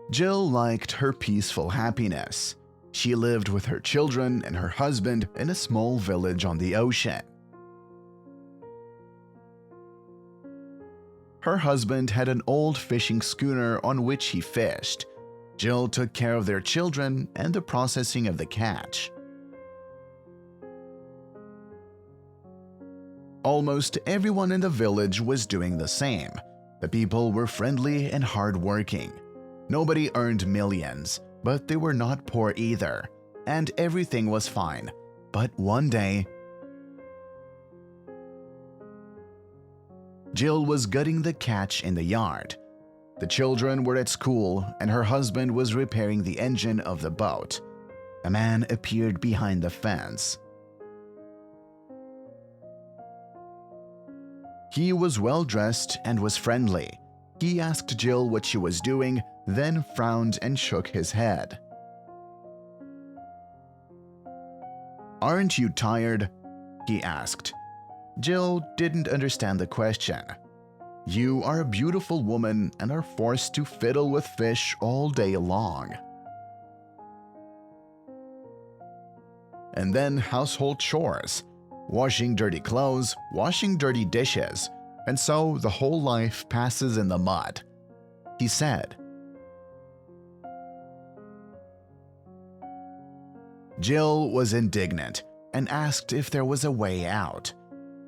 Jill liked her peaceful happiness. She lived with her children and her husband in a small village on the ocean. Her husband had an old fishing schooner on which he fished. Jill took care of their children and the processing of the catch. Almost everyone in the village was doing the same. The people were friendly and hardworking. Nobody earned millions, but they were not poor either, and everything was fine. But one day, Jill was gutting the catch in the yard. The children were at school, and her husband was repairing the engine of the boat. A man appeared behind the fence. He was well-dressed and was friendly. He asked Jill what she was doing, then frowned and shook his head. "Aren't you tired?" he asked. Jill didn't understand the question. "You are a beautiful woman and are forced to fiddle with fish all day long. And then household chores, washing dirty clothes, washing dirty dishes, and so the whole life passes in the mud," he said. Jill was indignant and asked if there was a way out.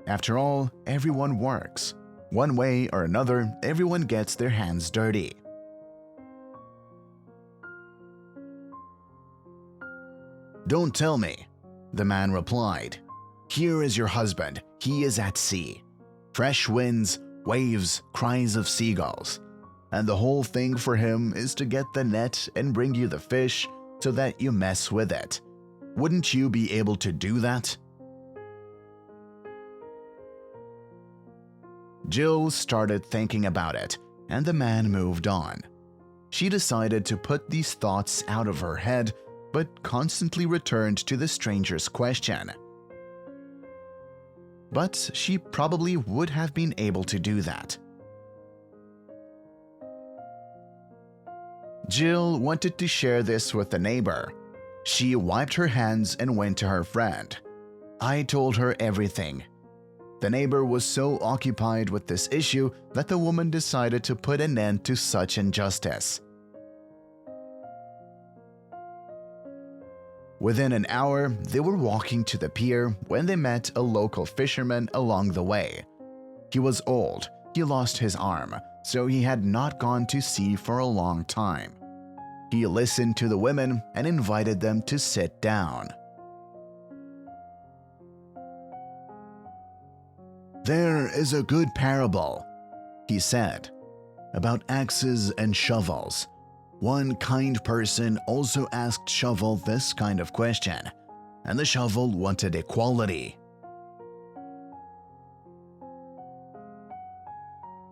After all, everyone works. One way or another, everyone gets their hands dirty. "Don't tell me," the man replied. "Here is your husband. He is at sea. Fresh winds, waves, cries of seagulls. And the whole thing for him is to get the net and bring you the fish so that you mess with it. Wouldn't you be able to do that?" Jill started thinking about it, and the man moved on. She decided to put these thoughts out of her head, but constantly returned to the stranger's question. But she probably would have been able to do that. Jill wanted to share this with a neighbor. She wiped her hands and went to her friend. "I told her everything." The neighbor was so occupied with this issue that the woman decided to put an end to such injustice. Within an hour, they were walking to the pier when they met a local fisherman along the way. He was old, he lost his arm, so he had not gone to sea for a long time. He listened to the women and invited them to sit down. "There is a good parable," he said, "about axes and shovels. One kind person also asked shovel this kind of question, and the shovel wanted equality.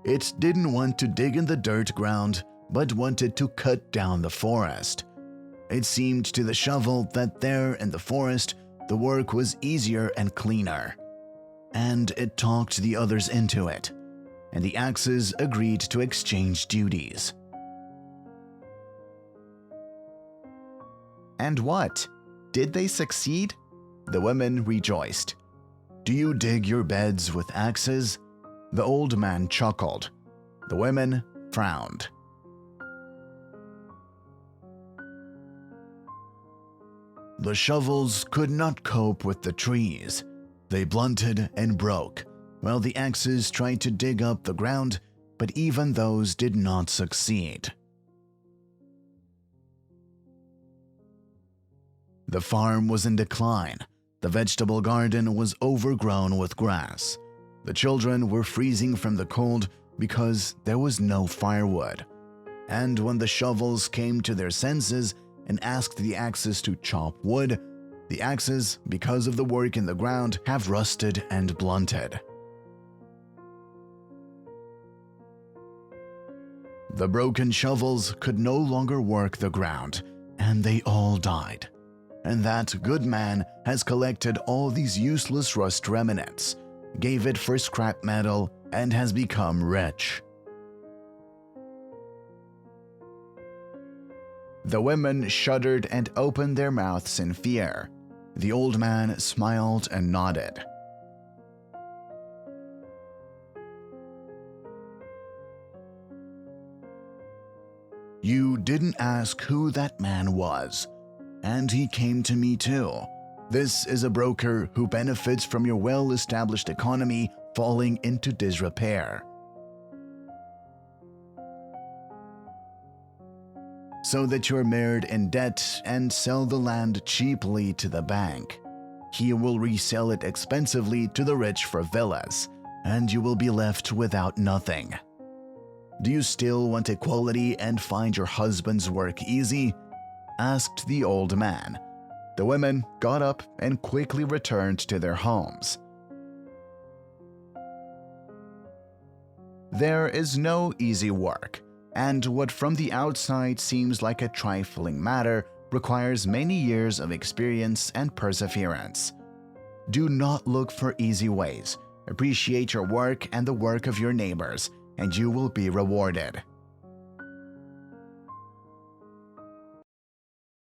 It didn't want to dig in the dirt ground, but wanted to cut down the forest. It seemed to the shovel that there in the forest the work was easier and cleaner, and it talked the others into it, and the axes agreed to exchange duties." And what? Did they succeed? The women rejoiced. "Do you dig your beds with axes?" The old man chuckled. The women frowned. "The shovels could not cope with the trees. They blunted and broke, while the axes tried to dig up the ground, but even those did not succeed." The farm was in decline. The vegetable garden was overgrown with grass. The children were freezing from the cold because there was no firewood. And when the shovels came to their senses and asked the axes to chop wood, the axes, because of the work in the ground, have rusted and blunted. The broken shovels could no longer work the ground, and they all died. And that good man has collected all these useless rust remnants, gave it for scrap metal, and has become rich. The women shuddered and opened their mouths in fear. The old man smiled and nodded. You didn't ask who that man was, and he came to me too. This is a broker who benefits from your well-established economy falling into disrepair. So that you're mired in debt and sell the land cheaply to the bank. He will resell it expensively to the rich for villas, and you will be left without nothing. Do you still want equality and find your husband's work easy? Asked the old man. The women got up and quickly returned to their homes. There is no easy work, and what from the outside seems like a trifling matter requires many years of experience and perseverance. Do not look for easy ways. Appreciate your work and the work of your neighbors, and you will be rewarded.